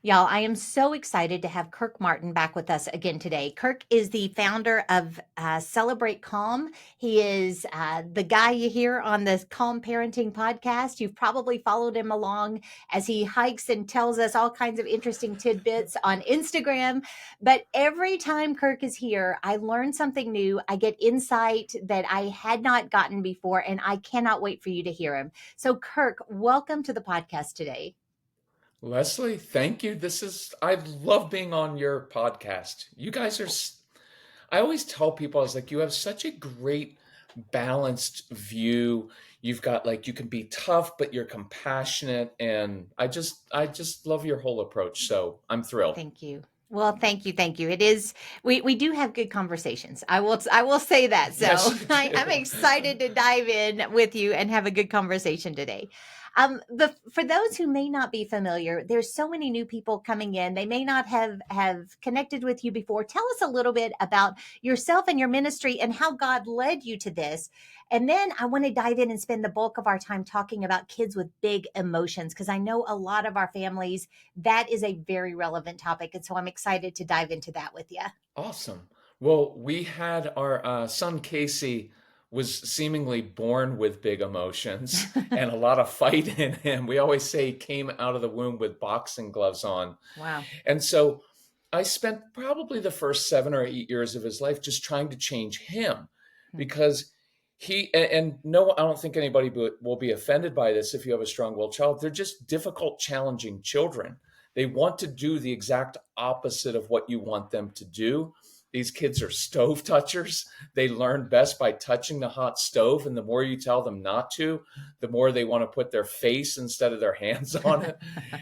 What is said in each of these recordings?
Y'all, I am so excited to have Kirk Martin back with us again today. Kirk is the founder of Celebrate Calm. He is the guy you hear on the Calm Parenting podcast. You've probably followed him along as he hikes and tells us all kinds of interesting tidbits on Instagram. But every time Kirk is here, I learn something new. I get insight that I had not gotten before, and I cannot wait for you to hear him. So, Kirk, welcome to the podcast today. Leslie, thank you. I love being on your podcast. You guys I always tell people, I was like, you have such a great balanced view. You've got like, you can be tough, but you're compassionate. And I just love your whole approach. So I'm thrilled. Thank you. Well, thank you, thank you. It is we do have good conversations. I will say that. So Yes, you I'm do. excited to dive in with you and have a good conversation today. But for those who may not be familiar, there's so many new people coming in. They may not have connected with you before. Tell us a little bit about yourself and your ministry and how God led you to this. And then I want to dive in and spend the bulk of our time talking about kids with big emotions because I know a lot of our families that is a very relevant topic. And so I'm excited to dive into that with you. Awesome. Well, we had our son Casey was seemingly born with big emotions and a lot of fight in him. We always say he came out of the womb with boxing gloves on. Wow. And so I spent probably the first 7 or 8 years of his life just trying to change him Hmm. because and no, I don't think anybody will be offended by this if you have a strong-willed child. They're just difficult, challenging children. They want to do the exact opposite of what you want them to do. These kids are stove touchers. They learn best by touching the hot stove. And the more you tell them not to, the more they want to put their face instead of their hands on it.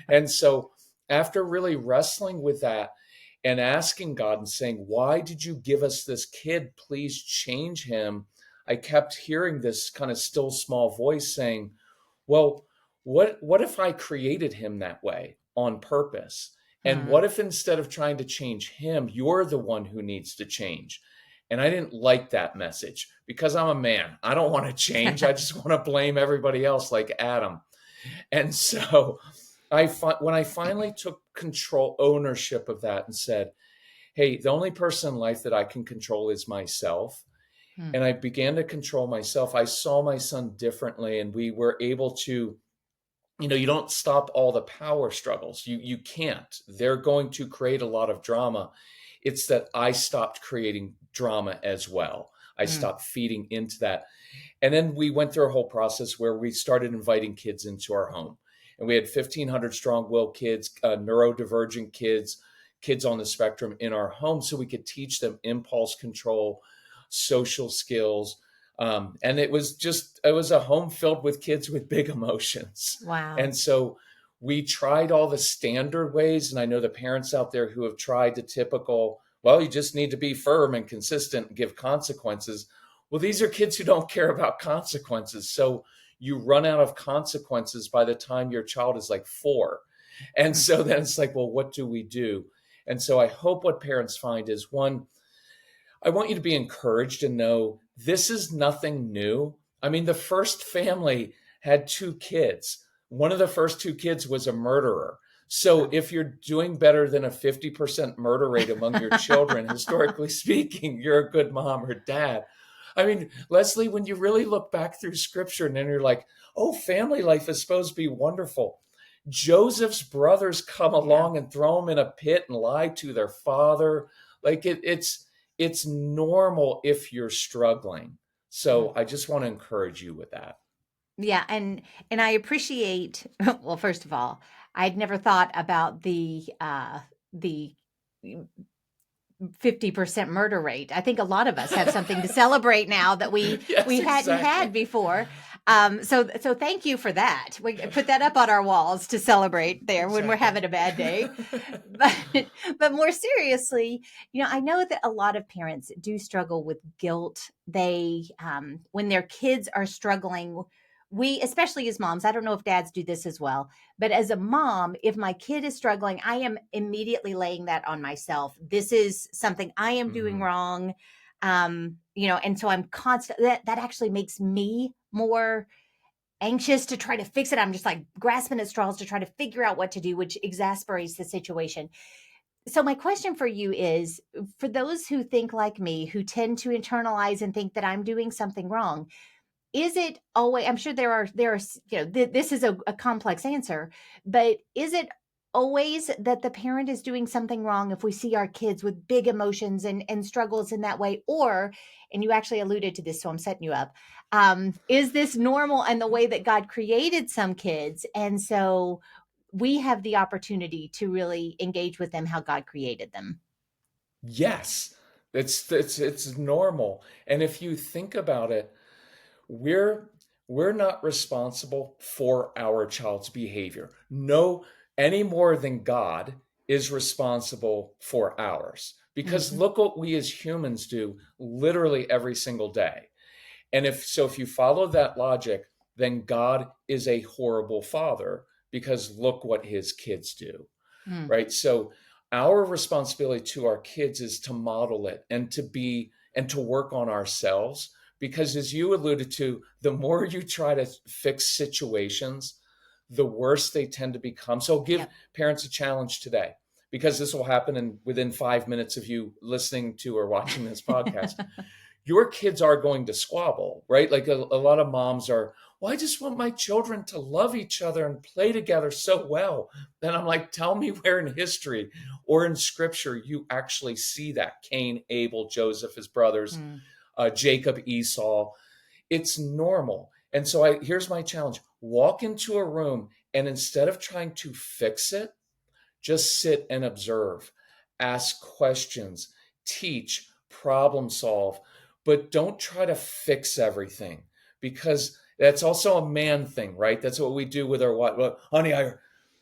And so, after really wrestling with that and asking God and saying, why did you give us this kid? Please change him. I kept hearing this kind of still small voice saying, well, what if I created him that way on purpose? And Hmm. what if instead of trying to change him, you're the one who needs to change? And I didn't like that message because I'm a man. I don't want to change. I just want to blame everybody else like Adam. And so when I finally took control ownership of that and said, hey, the only person in life that I can control is myself, Hmm. and I began to control myself, I saw my son differently, and we were able to, you don't stop all the power struggles. You can't. They're going to create a lot of drama. It's that I stopped creating drama as well. I Hmm. stopped feeding into that. And then we went through a whole process where we started inviting kids into our home. And we had 1,500 strong will kids, neurodivergent kids, kids on the spectrum in our home so we could teach them impulse control, social skills. And it was a home filled with kids with big emotions. Wow. And so we tried all the standard ways. And I know the parents out there who have tried the typical, well, you just need to be firm and consistent and give consequences. Well, these are kids who don't care about consequences. So you run out of consequences by the time your child is like 4. And Hmm. so then it's like, well, what do we do? And so I hope what parents find is, one, I want you to be encouraged and know this is nothing new. I mean, the first family had 2 kids. One of the first 2 kids was a murderer. So Wow. if you're doing better than a 50% murder rate among your children, historically speaking, you're a good mom or dad. I mean, Leslie, when you really look back through scripture and then you're like, oh, family life is supposed to be wonderful. Joseph's brothers come Yeah. along and throw him in a pit and lie to their father. Like it's normal if you're struggling. Hmm. So I just want to encourage you with that. Yeah, and I appreciate well, first of all, I'd never thought about the 50% murder rate. I think a lot of us have something to celebrate now that we Yes, hadn't exactly. had before. So thank you for that. We put that up on our walls to celebrate there when we're Exactly. having a bad day. But but more seriously, I know that a lot of parents do struggle with guilt. They when their kids are struggling, we, especially as moms, I don't know if dads do this as well, but as a mom, if my kid is struggling, I am immediately laying that on myself. This is something I am doing Mhm. wrong. And so I'm constant that actually makes me more anxious to try to fix it. I'm just like grasping at straws to try to figure out what to do, which exasperates the situation. So my question for you is, for those who think like me, who tend to internalize and think that I'm doing something wrong, is it always, I'm sure there are, this is a complex answer, but is it always that the parent is doing something wrong if we see our kids with big emotions and struggles in that way? Or, and you actually alluded to this, so I'm setting you up. Is this normal and the way that God created some kids? And so we have the opportunity to really engage with them how God created them. Yes, it's normal. And if you think about it, we're we're not responsible for our child's behavior. No, any more than God is responsible for ours. Because Hmm. look what we as humans do literally every single day. And if you follow that logic, then God is a horrible father because look what his kids do, Mm, right? So our responsibility to our kids is to model it and to work on ourselves, because as you alluded to, the more you try to fix situations, the worse they tend to become. So give yep. parents a challenge today, because this will happen in within 5 minutes of you listening to or watching this podcast. Your kids are going to squabble, right? Like a lot of moms are, well, I just want my children to love each other and play together so well. Then I'm like, tell me where in history or in scripture you actually see that. Cain, Abel, Joseph, his brothers, Mm, Jacob, Esau. It's normal. And so here's my challenge: walk into a room and instead of trying to fix it, just sit and observe, ask questions, teach, problem solve, but don't try to fix everything, because that's also a man thing, right? That's what we do with our what? Well, honey,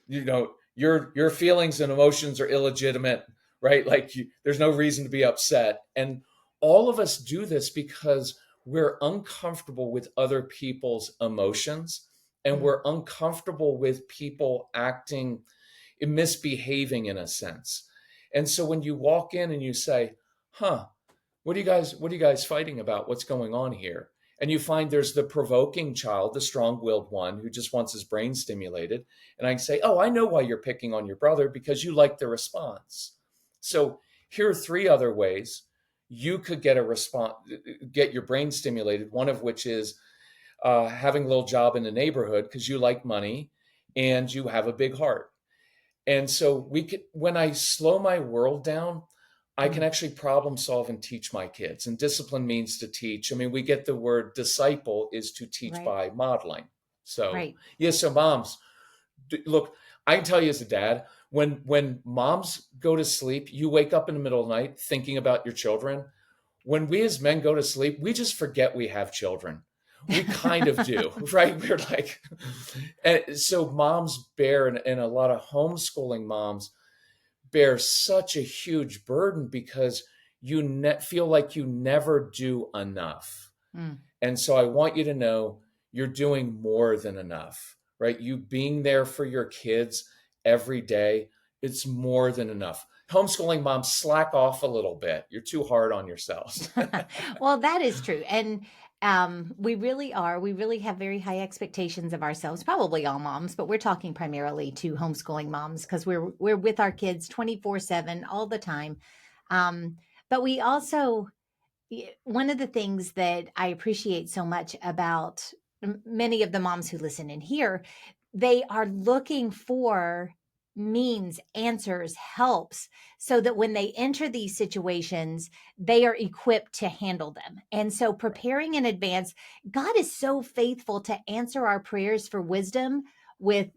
your feelings and emotions are illegitimate, right? Like there's no reason to be upset, and all of us do this because we're uncomfortable with other people's emotions, and mm. we're uncomfortable with people acting misbehaving in a sense. And so when you walk in and you say, "Huh, what are you guys fighting about? What's going on here?" And you find there's the provoking child, the strong-willed one who just wants his brain stimulated, and I can say, "Oh, I know why you're picking on your brother, because you like the response." So here are three other ways you could get a response, get your brain stimulated. One of which is having a little job in the neighborhood because you like money and you have a big heart. And so when I slow my world down, I can Mm, actually problem solve and teach my kids. And discipline means to teach. I mean, we get the word disciple is to teach right, by modeling. So, right. yeah, so moms, look, I can tell you as a dad, when moms go to sleep, you wake up in the middle of the night thinking about your children. When we as men go to sleep, we just forget we have children. We kind of do, right? We're like, and so moms bear, and a lot of homeschooling moms bear such a huge burden because feel like you never do enough. Mm. And so I want you to know you're doing more than enough, right? You being there for your kids every day, it's more than enough. Homeschooling moms, slack off a little bit. You're too hard on yourselves. Well, that is true. And we really are. We really have very high expectations of ourselves, probably all moms, but we're talking primarily to homeschooling moms because we're with our kids 24/7 all the time. But we also, one of the things that I appreciate so much about many of the moms who listen in here, they are looking for means, answers, helps, so that when they enter these situations, they are equipped to handle them. And so preparing in advance, God is so faithful to answer our prayers for wisdom with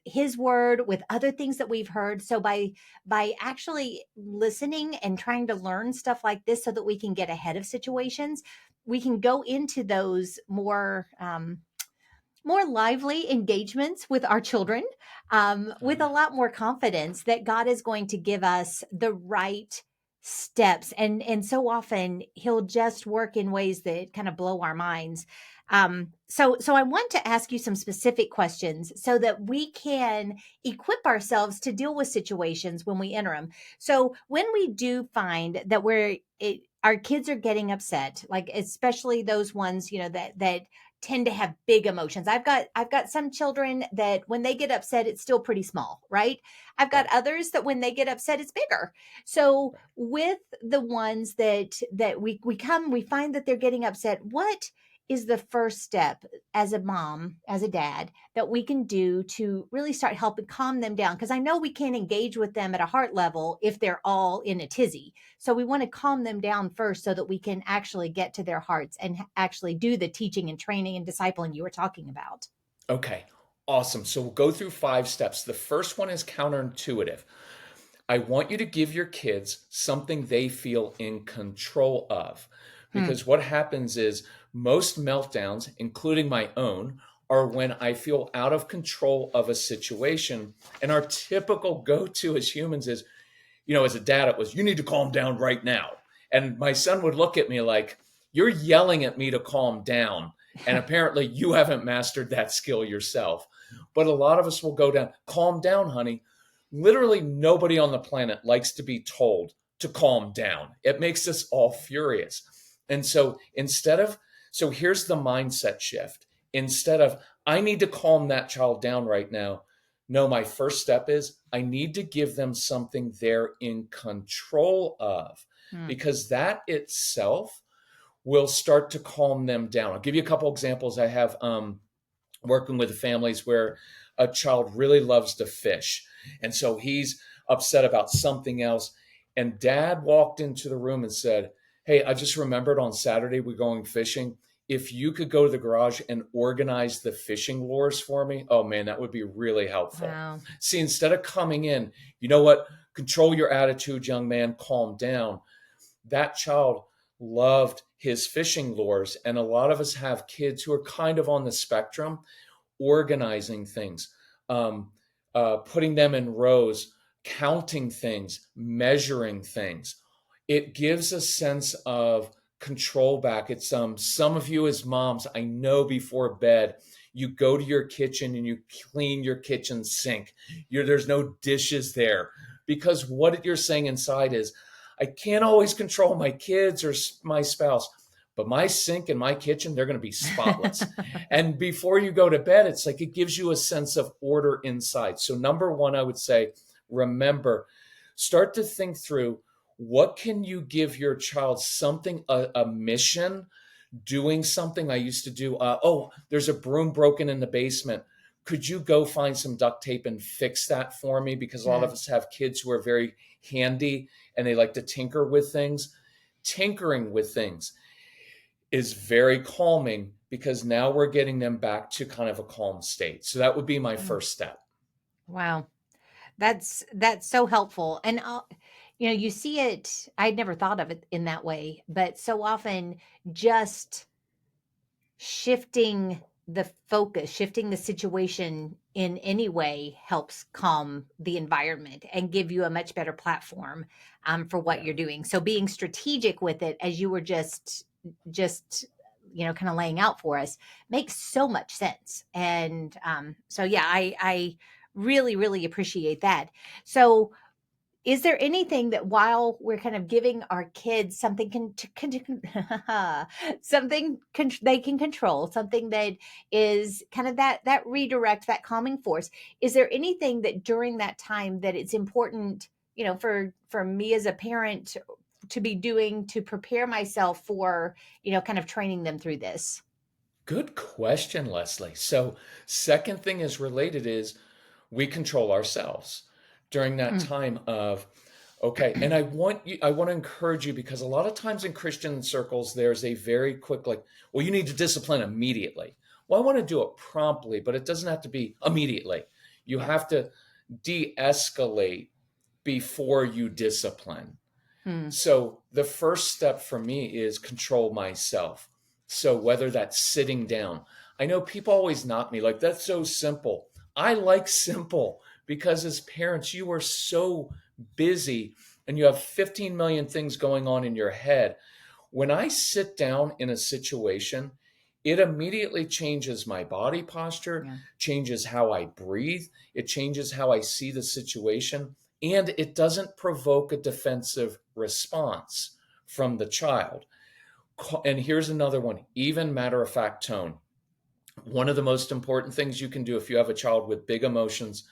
his word, with other things that we've heard. So by actually listening and trying to learn stuff like this so that we can get ahead of situations, we can go into those more lively engagements with our children, with a lot more confidence that God is going to give us the right steps. And so often he'll just work in ways that kind of blow our minds. So I want to ask you some specific questions so that we can equip ourselves to deal with situations when we enter them. So when we do find that our kids are getting upset, like especially those ones, that tend to have big emotions. I've got some children that when they get upset, it's still pretty small, right? I've got Right. others that when they get upset, it's bigger. So with the ones that we find that they're getting upset, what is the first step as a mom, as a dad, that we can do to really start helping calm them down? Because I know we can't engage with them at a heart level if they're all in a tizzy. So we want to calm them down first so that we can actually get to their hearts and actually do the teaching and training and discipling you were talking about. Okay. Awesome. So we'll go through 5 steps. The first one is counterintuitive. I want you to give your kids something they feel in control of. Hmm. Because what happens is most meltdowns, including my own, are when I feel out of control of a situation. And our typical go to as humans is, as a dad, it was, you need to calm down right now. And my son would look at me like, you're yelling at me to calm down. And apparently you haven't mastered that skill yourself. But a lot of us will go down, calm down, honey. Literally nobody on the planet likes to be told to calm down. It makes us all furious. And so here's the mindset shift. Instead of, I need to calm that child down right now, no, my first step is I need to give them something they're in control of, Hmm. because that itself will start to calm them down. I'll give you a couple examples. I have working with families where a child really loves to fish. And so he's upset about something else. And dad walked into the room and said, hey, I just remembered on Saturday we're going fishing. If you could go to the garage and organize the fishing lures for me, oh man, that would be really helpful. Wow. See, instead of coming in, you know what? Control your attitude, young man, calm down. That child loved his fishing lures. And a lot of us have kids who are kind of on the spectrum, organizing things, putting them in rows, counting things, measuring things. It gives a sense of control back. It's some of you as moms, I know before bed, you go to your kitchen and you clean your kitchen sink. There's no dishes there because what you're saying inside is, I can't always control my kids or my spouse, but my sink and my kitchen, they're going to be spotless. And before you go to bed, it's like it gives you a sense of order inside. So number one, I would say, remember, start to think through, what can you give your child something, a mission, doing something I used to do. There's a broom broken in the basement. Could you go find some duct tape and fix that for me? Because a lot of Hmm. us have kids who are very handy and they like to tinker with things. Tinkering with things is very calming because now we're getting them back to kind of a calm state. So that would be my Hmm. first step. Wow. That's so helpful. And you see it, I'd never thought of it in that way, but so often just shifting the focus, shifting the situation in any way helps calm the environment and give you a much better platform for what Yeah. you're doing. So being strategic with it, as you were just kind of laying out for us, makes so much sense. And so yeah, I really really appreciate that. So is there anything that while we're kind of giving our kids something they can control, something that is kind of that redirect, that calming force, is there anything that during that time that it's important, for me as a parent to be doing to prepare myself for, kind of training them through this? Good question, Leslie. So, second thing is related is we control ourselves during that Hmm. time of, okay. And I want to encourage you, because a lot of times in Christian circles, there's a very quick, like, well, you need to discipline immediately. Well, I want to do it promptly, but it doesn't have to be immediately. You Yeah. have to de escalate before you discipline. Hmm. So the first step for me is control myself. So whether that's sitting down, I know people always knock me like, that's so simple. I like simple because as parents, you are so busy and you have 15 million things going on in your head. When I sit down in a situation, it immediately changes my body posture, Yeah. changes how I breathe, it changes how I see the situation, and it doesn't provoke a defensive response from the child. And here's another one, even matter of fact tone. One of the most important things you can do if you have a child with big emotions,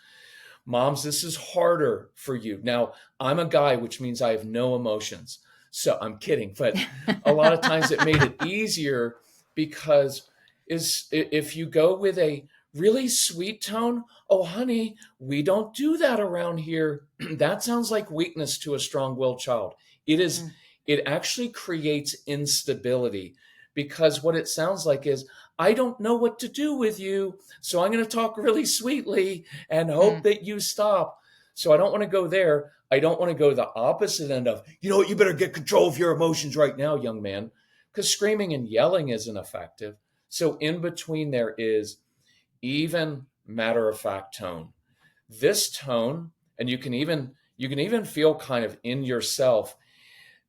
moms, this is harder for you. Now, I'm a guy, which means I have no emotions. So I'm kidding. But a lot of times it made it easier because if you go with a really sweet tone, oh, honey, we don't do that around here. That sounds like weakness to a strong-willed child. It is, Mm, it actually creates instability because what it sounds like is, I don't know what to do with you. So I'm going to talk really sweetly and hope mm, that you stop. So I don't want to go there. I don't want to go the opposite end of, you know what, you better get control of your emotions right now, young man, because screaming and yelling isn't effective. So in between there is even matter of fact tone. This tone, and you can even feel kind of in yourself,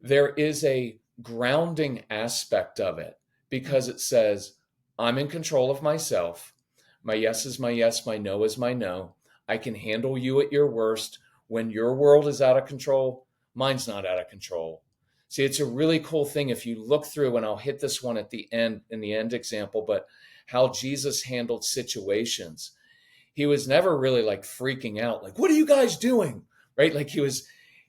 there is a grounding aspect of it mm, because it says, I'm in control of myself. My yes is my yes, my no is my no. I can handle you at your worst. When your world is out of control, mine's not out of control. See, it's a really cool thing if you look through, and I'll hit this one at the end, in the end example, but how Jesus handled situations. He was never really like freaking out, like, what are you guys doing? Right? Like he was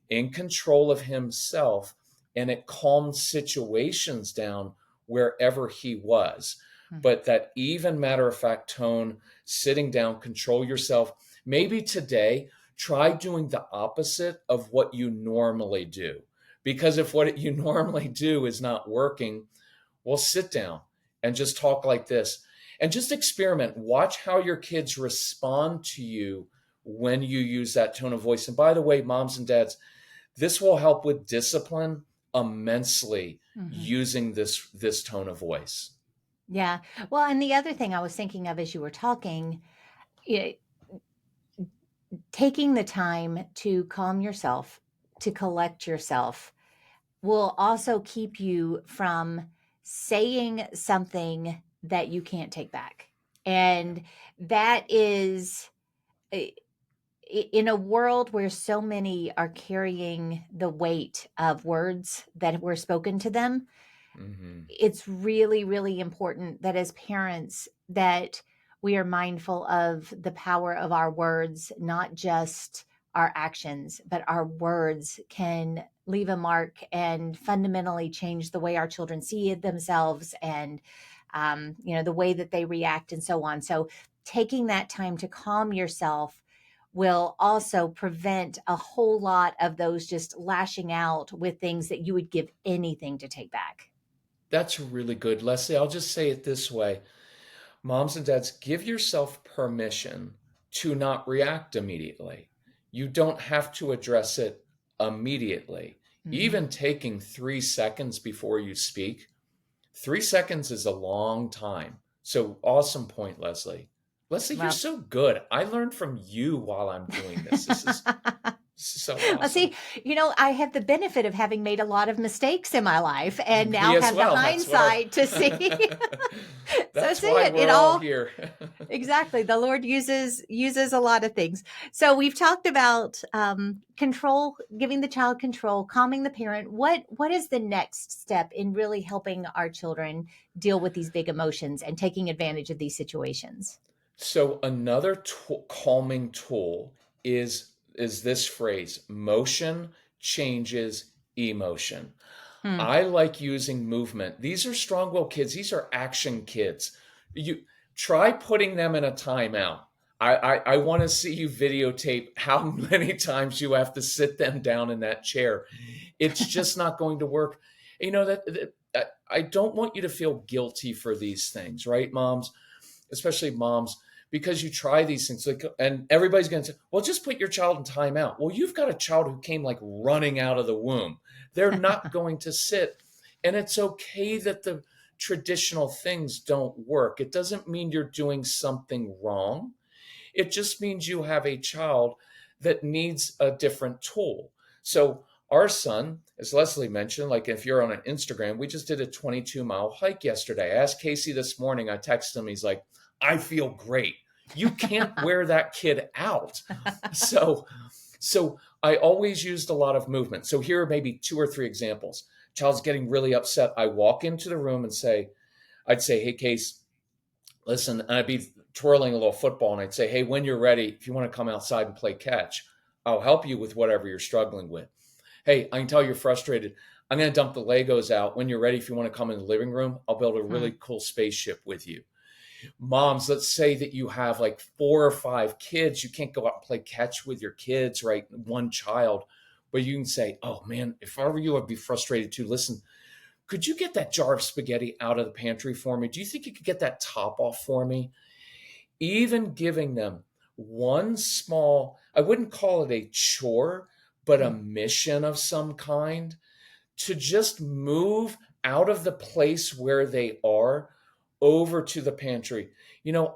in control of himself, and it calmed situations down wherever he was. mm. But that even matter of fact tone, sitting down, control yourself. Maybe today, try doing the opposite of what you normally do. Because if what you normally do is not working, well, sit down and just talk like this and just experiment. Watch how your kids respond to you when you use that tone of voice. And by the way, moms and dads, this will help with discipline immensely Mhm. using this tone of voice. Yeah. Well, and the other thing I was thinking of as you were talking, eh, taking the time to calm yourself, to collect yourself, will also keep you from saying something that you can't take back. And that is i- in a world where so many are carrying the weight of words that were spoken to them, Hmm. it's really, really important that as parents that we are mindful of the power of our words, not just our actions, but our words can leave a mark and fundamentally change the way our children see themselves and the way that they react and so on. So taking that time to calm yourself will also prevent a whole lot of those just lashing out with things that you would give anything to take back. That's really good, Leslie. I'll just say it this way. Moms and dads, give yourself permission to not react immediately. You don't have to address it immediately. Mhm. Even taking 3 seconds before you speak, 3 seconds is a long time. So awesome point, Leslie. Leslie, you're Well, so good. I learned from you while I'm doing this. This is so well, awesome. see, I have the benefit of having made a lot of mistakes in my life and now Me as have the well. hindsight to see. So That's see why it we're all all. here. Exactly. The Lord uses a lot of things. So we've talked about control, giving the child control, calming the parent. What is the next step in really helping our children deal with these big emotions and taking advantage of these situations? So another calming tool is this phrase: motion changes emotion. Hmm. I like using movement. These are strong-willed kids. These are action kids. You try putting them in a timeout. I want to see you videotape how many times you have to sit them down in that chair. It's just not going to work. You know that I don't want you to feel guilty for these things, right, moms? Especially moms, because you try these things, like, and everybody's going to say, well, just put your child in timeout. Well, you've got a child who came like running out of the womb. They're not going to sit. And it's okay that the traditional things don't work. It doesn't mean you're doing something wrong. It just means you have a child that needs a different tool. So our son, as Leslie mentioned, like if you're on an Instagram, we just did a 22-mile hike yesterday. I asked Casey this morning, I texted him, he's like, I feel great. You can't wear that kid out. So so I always used a lot of movement. So here are maybe 2 or 3 examples. Child's getting really upset. I walk into the room and I'd say, hey, Case, listen, and I'd be twirling a little football and I'd say, hey, when you're ready, if you want to come outside and play catch, I'll help you with whatever you're struggling with. Hey, I can tell you're frustrated. I'm going to dump the Legos out. When you're ready, if you want to come in the living room, I'll build a Hmm. really cool spaceship with you. Moms, let's say that you have like 4 or 5 kids. You can't go out and play catch with your kids, right? One child. But you can say, oh man, if ever you would be frustrated too, listen, could you get that jar of spaghetti out of the pantry for me? Do you think you could get that top off for me? Even giving them one small, I wouldn't call it a chore, but a mission of some kind to just move out of the place where they are over to the pantry.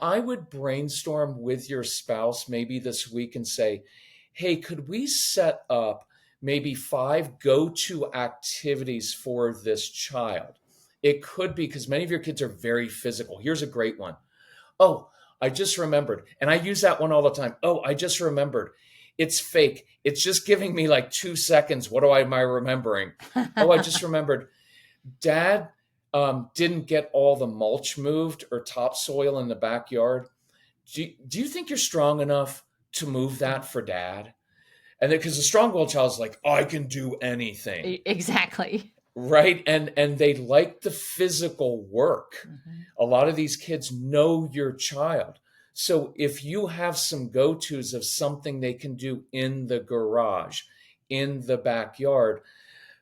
I would brainstorm with your spouse maybe this week and say, hey, could we set up maybe 5 go to activities for this child? It could be because many of your kids are very physical. Here's a great one. Oh, I just remembered. And I use that one all the time. Oh, I just remembered. It's fake. It's just giving me like 2 seconds. Am I remembering? Oh, I just remembered. Dad didn't get all the mulch moved or topsoil in the backyard. Do you think you're strong enough to move that for dad? And then because the strong-willed child is like, I can do anything. Exactly. Right. And they like the physical work. Hmm. A lot of these kids know your child. So if you have some go-tos of something they can do in the garage, in the backyard,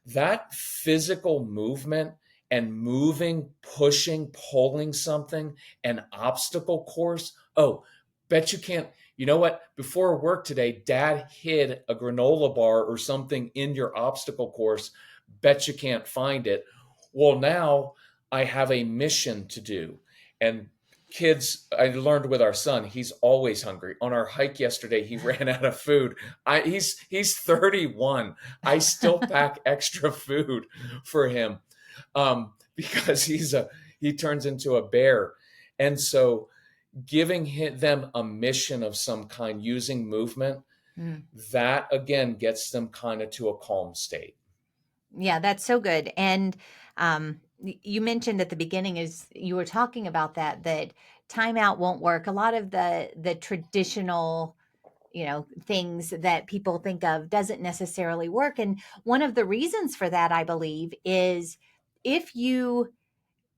that physical movement and moving, pushing, pulling something, an obstacle course. Oh, bet you can't. You know what? Before work today, dad hid a granola bar or something in your obstacle course. Bet you can't find it. Well, now I have a mission to do. And kids, I learned with our son, he's always hungry. On our hike yesterday, he ran out of food. He's 31. I still pack extra food for him because he turns into a bear. And so giving them a mission of some kind using movement, Mm. that again gets them kind of to a calm state. Yeah, that's so good. And you mentioned at the beginning, is you were talking about that timeout won't work. A lot of the traditional, things that people think of doesn't necessarily work. And one of the reasons for that, I believe, is if you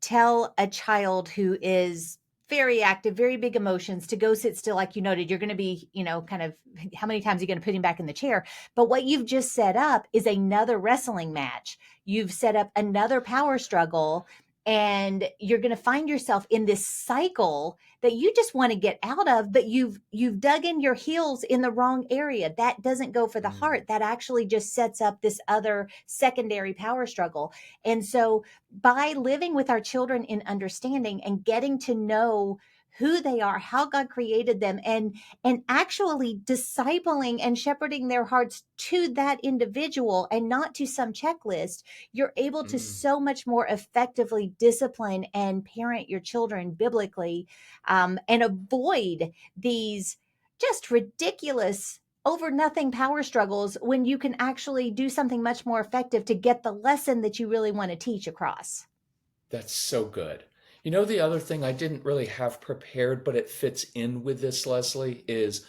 tell a child who is very active, very big emotions, to go sit still, like you noted, you're going to be, kind of, how many times are you going to put him back in the chair? But what you've just set up is another wrestling match. You've set up another power struggle, and you're going to find yourself in this cycle that you just want to get out of, but you've dug in your heels in the wrong area. That doesn't go for the Mm, heart. That actually just sets up this other secondary power struggle. And so by living with our children in understanding and getting to know who they are, how God created them, and actually discipling and shepherding their hearts to that individual and not to some checklist, you're able to mm. so much more effectively discipline and parent your children biblically, and avoid these just ridiculous over nothing power struggles when you can actually do something much more effective to get the lesson that you really want to teach across. That's so good. The other thing I didn't really have prepared, but it fits in with this, Leslie, is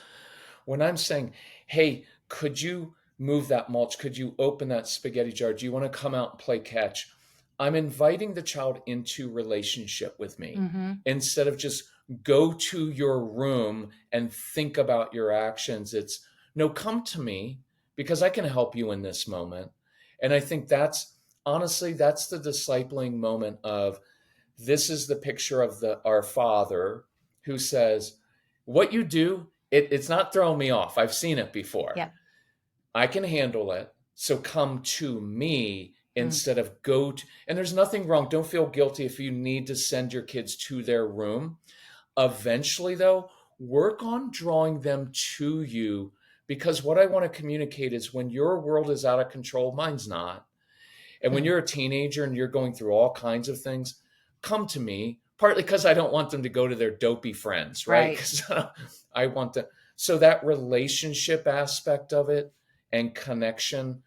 when I'm saying, hey, could you move that mulch? Could you open that spaghetti jar? Do you want to come out and play catch? I'm inviting the child into relationship with me Mm-hmm. instead of just go to your room and think about your actions. It's no, come to me because I can help you in this moment. And I think that's honestly, that's the discipling moment of this is the picture of our father who says, what you do, it's not throwing me off. I've seen it before. Yep. I can handle it. So come to me Mm. instead of go to, and there's nothing wrong. Don't feel guilty if you need to send your kids to their room. Eventually, though, work on drawing them to you because what I want to communicate is when your world is out of control, mine's not. And when Mm. you're a teenager and you're going through all kinds of things, come to me, partly because I don't want them to go to their dopey friends, right? Right. Because I want to. So that relationship aspect of it and connection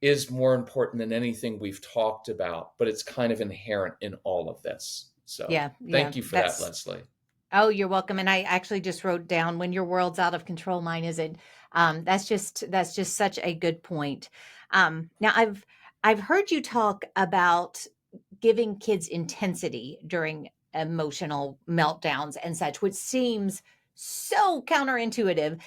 is more important than anything we've talked about, but it's kind of inherent in all of this. So Yeah. Yeah. thank you for that, That's Leslie. Oh, you're welcome. And I actually just wrote down when your world's out of control, mine isn't. That's just such a good point. Now I've heard you talk about giving kids intensity during emotional meltdowns and such, which seems so counterintuitive.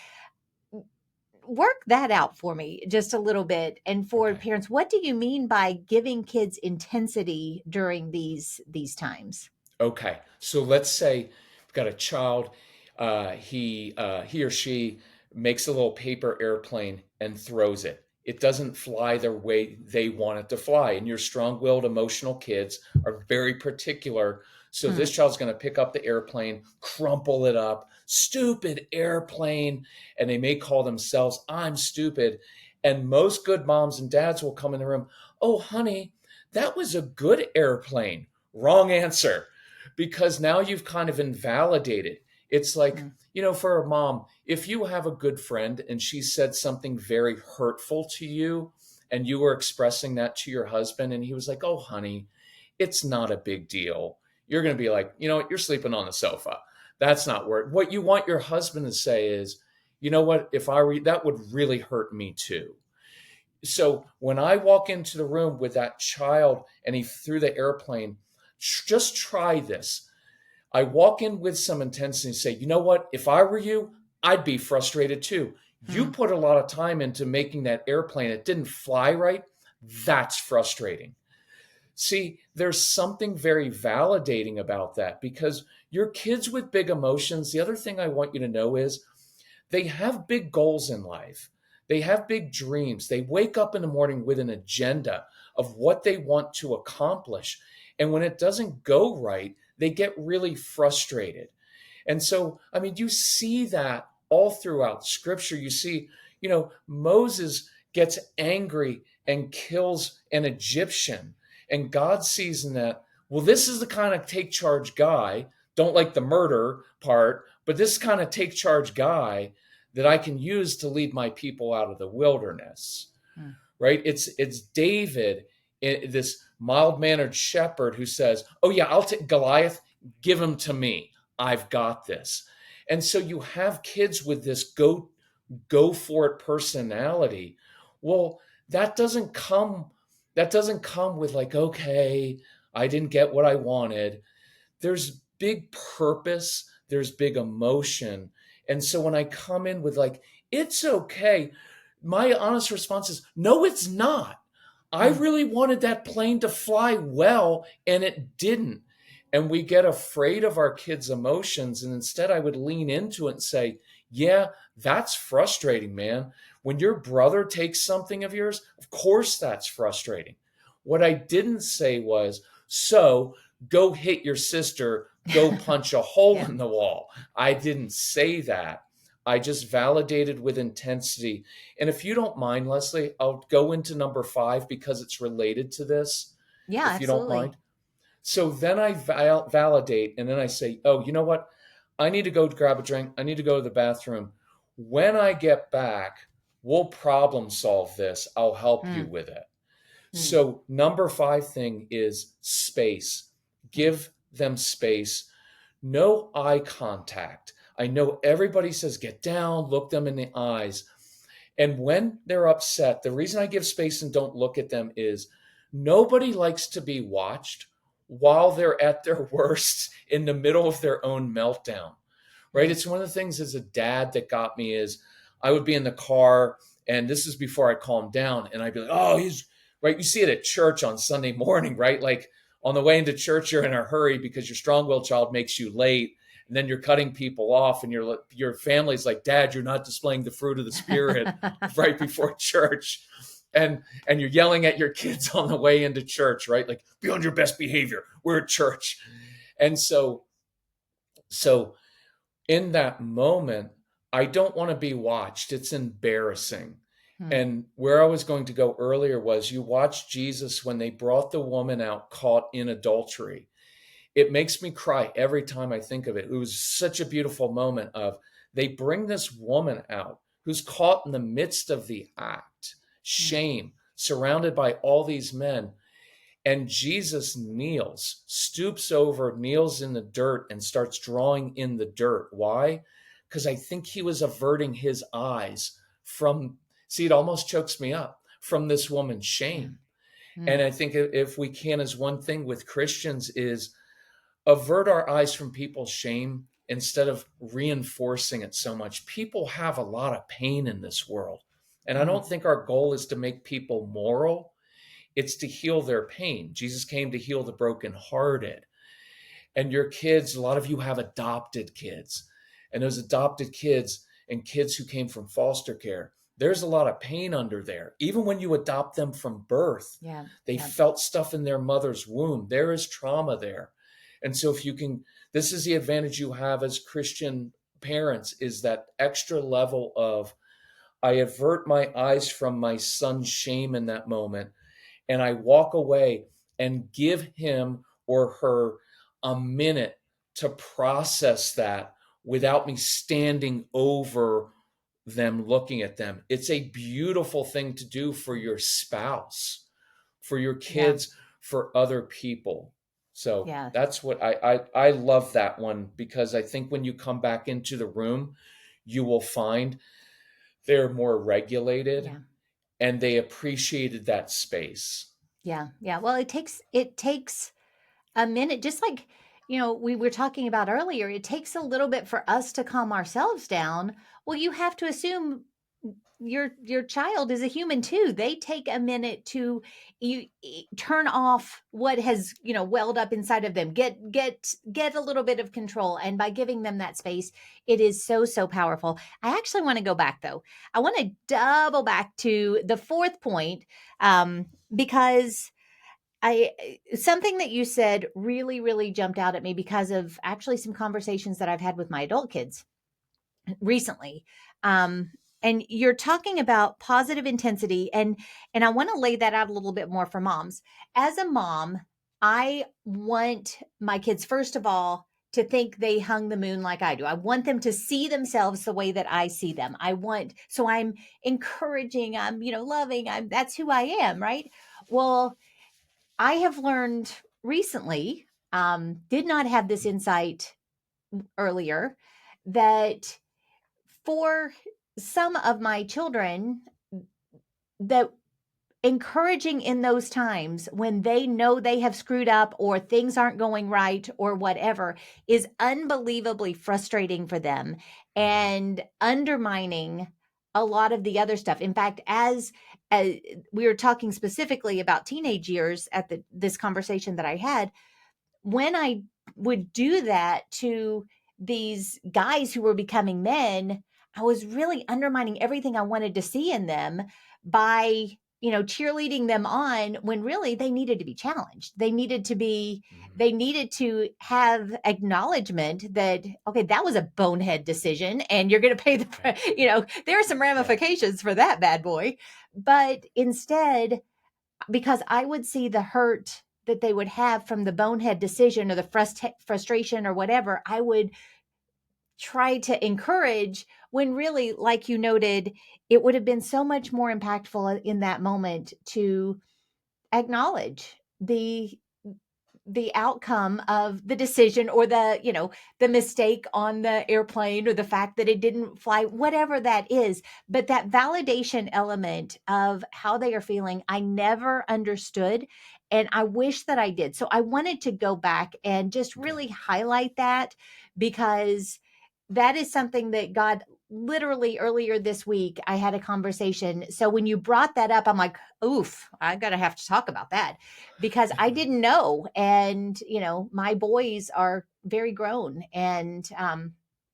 Work that out for me just a little bit. And for Okay. parents, what do you mean by giving kids intensity during these times? Okay, so let's say we've got a child. He or she makes a little paper airplane and throws it. It doesn't fly the way they want it to fly. And your strong-willed, emotional kids are very particular. So Hmm. this child's going to pick up the airplane, crumple it up, stupid airplane, and they may call themselves "I'm stupid." And most good moms and dads will come in the room. Oh, honey, that was a good airplane. Wrong answer, because now you've kind of invalidated. It's like, Hmm. for a mom, if you have a good friend and she said something very hurtful to you and you were expressing that to your husband and he was like, "Oh, honey, it's not a big deal." You're going to be like, "You're sleeping on the sofa. That's not worth." What you want your husband to say is, "You know what? If I were, that would really hurt me too." So when I walk into the room with that child and he threw the airplane, just try this. I walk in with some intensity and say, "You know what? If I were you, I'd be frustrated too. You Hmm. put a lot of time into making that airplane. It didn't fly right. That's frustrating." See, there's something very validating about that because your kids with big emotions, the other thing I want you to know is they have big goals in life. They have big dreams. They wake up in the morning with an agenda of what they want to accomplish. And when it doesn't go right, they get really frustrated. And so, I mean, you see that all throughout scripture. You see, Moses gets angry and kills an Egyptian. And God sees in that, well, this is the kind of take charge guy, don't like the murder part, but this kind of take charge guy that I can use to lead my people out of the wilderness, Hmm. right? It's David, this mild-mannered shepherd who says, "Oh yeah, I'll take Goliath, give him to me. I've got this." And so you have kids with this go for it personality. Well, that doesn't come that doesn't come with like, "Okay, I didn't get what I wanted." There's big purpose, there's big emotion. And so when I come in with like, "It's okay," my honest response is, "No, it's not. I Hmm. really wanted that plane to fly well and it didn't." And we get afraid of our kids' emotions. And instead, I would lean into it and say, "Yeah, that's frustrating, man. When your brother takes something of yours, of course that's frustrating." What I didn't say was, "So go hit your sister, go punch a hole Yeah. in the wall." I didn't say that. I just validated with intensity. And if you don't mind, Leslie, I'll go into number 5 because it's related to this, Yeah, if you don't absolutely. mind. So then I validate and then I say, "Oh, you know what? I need to go grab a drink. I need to go to the bathroom. When I get back, we'll problem solve this. I'll help you Hmm. with it." Hmm. So, number 5 thing is space. Hmm. Give them space. No eye contact. I know everybody says get down, look them in the eyes. And when they're upset, the reason I give space and don't look at them is nobody likes to be watched while they're at their worst in the middle of their own meltdown, right? Hmm. It's one of the things as a dad that got me is I would be in the car, and this is before I calmed down, and I'd be like, "Oh, he's right." You see it at church on Sunday morning, right? Like on the way into church, you're in a hurry because your strong-willed child makes you late, and then you're cutting people off, and your family's like, "Dad, you're not displaying the fruit of the spirit right before church." And you're yelling at your kids on the way into church, right? Like, "Be on your best behavior. We're at church." And so in that moment, I don't want to be watched. It's embarrassing. Hmm. And where I was going to go earlier was you watch Jesus when they brought the woman out caught in adultery. It makes me cry every time I think of it. It was such a beautiful moment of they bring this woman out who's caught in the midst of the act, Hmm. shame, surrounded by all these men. And Jesus kneels, stoops over, kneels in the dirt, and starts drawing in the dirt. Why? Because I think he was averting his eyes from, see, it almost chokes me up, from this woman's Yeah. shame. And Mm. I think if we can, as one thing with Christians, is avert our eyes from people's shame instead of reinforcing it so much. People have a lot of pain in this world. And I Mm. don't think our goal is to make people moral, it's to heal their pain. Jesus came to heal the brokenhearted. And your kids, a lot of you have adopted kids, and those adopted kids and kids who came from foster care, there's a lot of pain under there. Even when you adopt them from birth, Yeah. they Yeah. felt stuff in their mother's womb. There is trauma there. And so if you can, this is the advantage you have as Christian parents, is that extra level of, I avert my eyes from my son's shame in that moment, and I walk away and give him or her a minute to process that without me standing over them looking at them. It's a beautiful thing to do for your spouse, for your Yeah. kids, for other people. So Yeah. that's what I love that one, because I think when you come back into the room, you will find they're more regulated Yeah. and they appreciated that space. Yeah. Yeah. Well, it takes a minute, just like, we were talking about earlier, it takes a little bit for us to calm ourselves down. Well, you have to assume your child is a human too. They take a minute to turn off what has, welled up inside of them. Get a little bit of control, and by giving them that space, it is so powerful. I actually want to go back though. I want to double back to the fourth point, because I something that you said really jumped out at me because of actually some conversations that I've had with my adult kids recently. Um, and you're talking about positive intensity, and I want to lay that out a little bit more for moms. As a mom, I want my kids, first of all, to think they hung the moon like I do. I want them to see themselves the way that I see them. So I'm encouraging, I'm, loving, that's who I am, right? Well, I have learned recently, did not have this insight earlier, that for some of my children, that encouraging in those times when they know they have screwed up or things aren't going right or whatever is unbelievably frustrating for them Mhm. and undermining a lot of the other stuff. In fact, as we were talking specifically about teenage years at this conversation that I had, when I would do that to these guys who were becoming men, I was really undermining everything I wanted to see in them by, cheerleading them on when really they needed to be challenged. Mhm. They needed to have acknowledgement that, okay, that was a bonehead decision and you're going to pay Right. there are some Yeah. ramifications for that bad boy. But instead, because I would see the hurt that they would have from the bonehead decision or the frustration or whatever, I would try to encourage when really, like you noted, it would have been so much more impactful in that moment to acknowledge the outcome of the decision or the mistake on the airplane or the fact that it didn't fly, whatever that is. But that validation element of how they are feeling, I never understood, and I wish that I did. So I wanted to go back and just Okay. really highlight that, because that is something that God literally earlier this week I had a conversation. So when you brought that up, I'm like, oof, I gotta have to talk about that, because I didn't know. And, my boys are very grown. And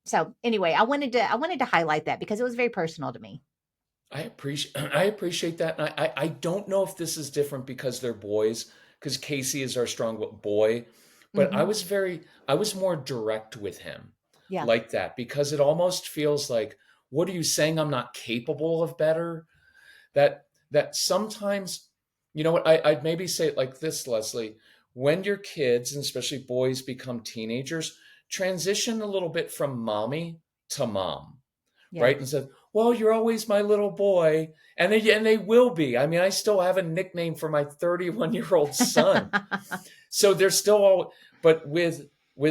so anyway, I wanted to highlight that because it was very personal to me. I appreciate I appreciate that. And I don't know if this is different because they're boys, because Casey is our strong boy, but Hmm. I was more direct with him Yeah. like that, because it almost feels like, what are you saying? I'm not capable of better? That sometimes, you know what, I'd maybe say it like this, Leslie. When your kids, and especially boys, become teenagers, transition a little bit from mommy to mom, Yeah. right? And said, well, you're always my little boy. And they will be. I mean, I still have a nickname for my 31-year-old son. So they're still all, but with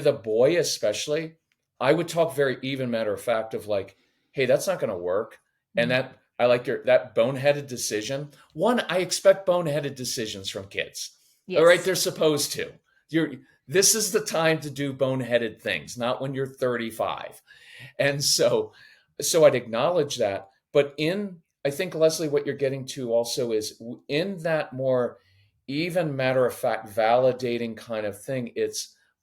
a boy especially, I would talk very even matter of fact of like, hey, that's not going to work. And Mm, that I like that boneheaded decision. One, I expect boneheaded decisions from kids. All right, yes. they're supposed to. You're This is the time to do boneheaded things, not when you're 35. And so I'd acknowledge that. But I think, Leslie, what you're getting to also is in that more even matter of fact, validating kind of thing.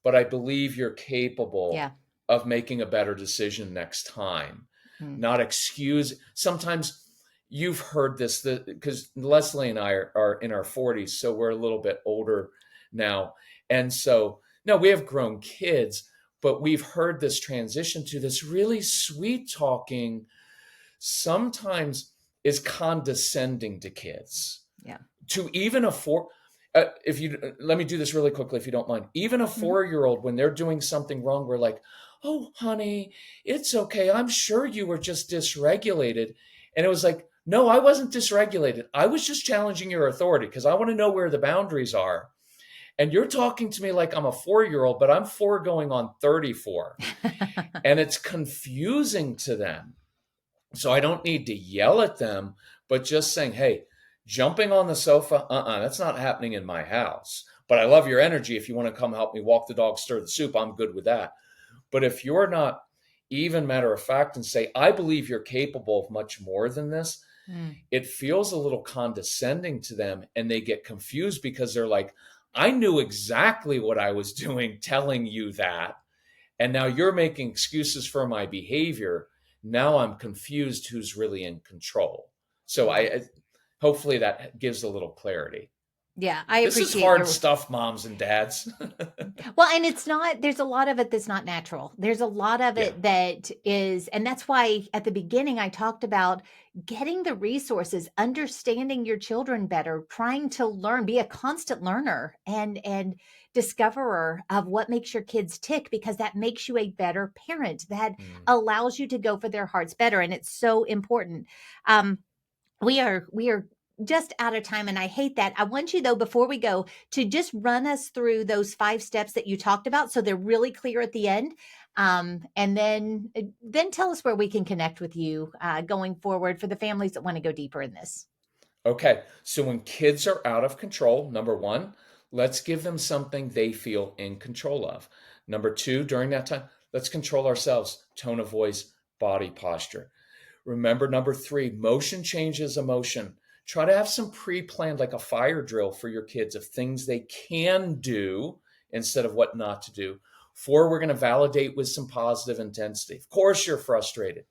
But I believe you're capable Yeah. of making a better decision next time, Mm, not excuse. Sometimes you've heard this because Leslie and I are in our 40s, so we're a little bit older now. And so, no, we have grown kids, but we've heard this transition to this really sweet talking, sometimes is condescending to kids yeah. to even afford. If you Let me do this really quickly, if you don't mind. Even a Mhm. 4-year-old, when they're doing something wrong, we're like, "Oh, honey, it's okay. I'm sure you were just dysregulated." And it was like, "No, I wasn't dysregulated. I was just challenging your authority because I want to know where the boundaries are." And you're talking to me like I'm a 4-year-old, but I'm 4 going on 34, and it's confusing to them. So I don't need to yell at them, but just saying, hey, jumping on the sofa, that's not happening in my house. But I love your energy. If you want to come help me walk the dog, stir the soup, I'm good with that. But if you're not even matter of fact and say, I believe you're capable of much more than this, Mm, it feels a little condescending to them. And they get confused because they're like, I knew exactly what I was doing, telling you that. And now you're making excuses for my behavior. Now I'm confused who's really in control. So yeah. hopefully that gives a little clarity. Yeah, I This is appreciate hard your stuff, moms and dads. well, and it's not there's a lot of it that's not natural. There's a lot of Yeah. it that is and that's why at the beginning I talked about getting the resources, understanding your children better, trying to learn, be a constant learner and discoverer of what makes your kids tick because that makes you a better parent. That Mm. allows you to go for their hearts better and it's so important. Um we are just out of time and I hate that. I want you though before we go to just run us through those 5 steps that you talked about so they're really clear at the end. And then tell us where we can connect with you going forward for the families that want to go deeper in this. Okay. So when kids are out of control, number one, let's give them something they feel in control of. Number two, during that time, let's control ourselves, tone of voice, body posture. Remember, number three, motion changes emotion. Try to have some pre planned, like a fire drill for your kids of things they can do instead of what not to do. Four, we're going to validate with some positive intensity. Of course, you're frustrated.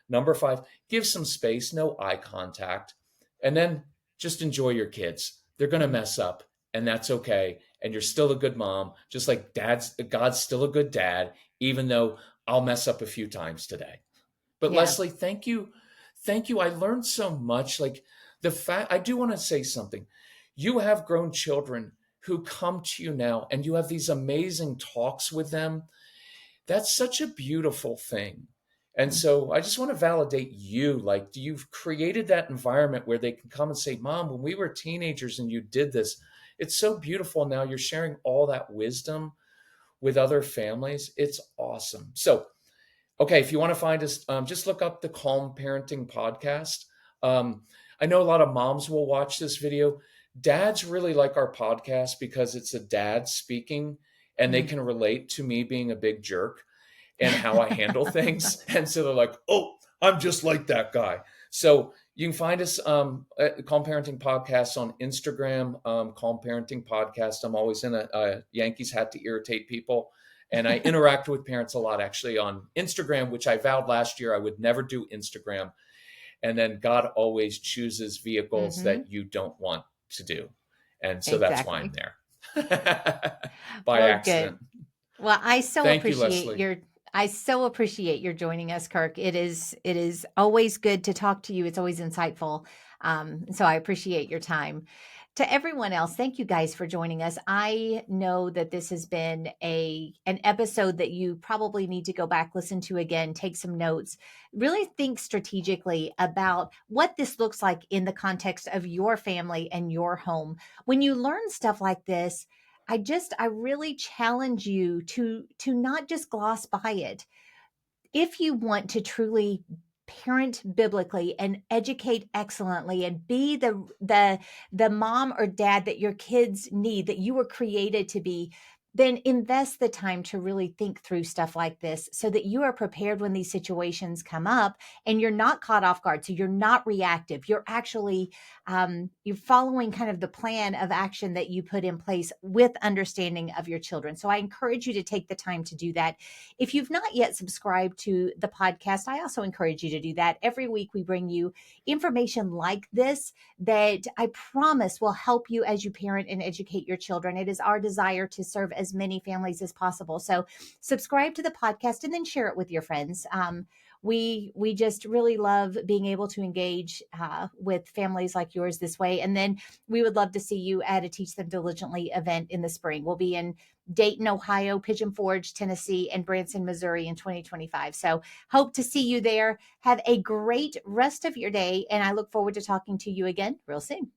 Number five, give some space, no eye contact. And then just enjoy your kids. They're going to Mm, mess up, and that's okay. And you're still a good mom, just like God's still a good dad, even though I'll mess up a few times today. But yeah. Leslie, thank you. Thank you. I learned so much. Like I do want to say something. You have grown children who come to you now and you have these amazing talks with them. That's such a beautiful thing. And Mm, so I just want to validate you. Like, you've created that environment where they can come and say, Mom, when we were teenagers and you did this, it's so beautiful. Now you're sharing all that wisdom with other families. It's awesome. So okay, if you want to find us, just look up the Calm Parenting Podcast. Um, I know a lot of moms will watch this video. Dads really like our podcast because it's a dad speaking and they mm. can relate to me being a big jerk and how I handle things. And so they're like, oh, I'm just like that guy. So you can find us at Calm Parenting Podcast on Instagram, Calm Parenting Podcast. I'm always in a Yankees hat to irritate people. And I interact with parents a lot actually on Instagram, which I vowed last year I would never do Instagram. And then God always chooses vehicles Hmm. that you don't want to do. And so that's why I'm Exactly. there by Well, accident. good. Well, Thank you, Leslie. I so appreciate your joining us, Kirk. It is always good to talk to you. It's always insightful. So I appreciate your time. To everyone else, thank you guys for joining us. I know that this has been an episode that you probably need to go back, listen to again, take some notes, really think strategically about what this looks like in the context of your family and your home. When you learn stuff like this, I really challenge you to not just gloss by it. If you want to truly parent biblically and educate excellently and be the mom or dad that your kids need, that you were created to be, then invest the time to really think through stuff like this so that you are prepared when these situations come up and you're not caught off guard. So you're not reactive. You're actually you're following kind of the plan of action that you put in place with understanding of your children. So I encourage you to take the time to do that. If you've not yet subscribed to the podcast, I also encourage you to do that. Every week we bring you information like this that I promise will help you as you parent and educate your children. It is our desire to serve as many families as possible. So subscribe to the podcast and then share it with your friends. We just really love being able to engage with families like yours this way. And then we would love to see you at a Teach Them Diligently event in the spring. We'll be in Dayton, Ohio, Pigeon Forge, Tennessee, and Branson, Missouri in 2025. So hope to see you there. Have a great rest of your day, and I look forward to talking to you again real soon.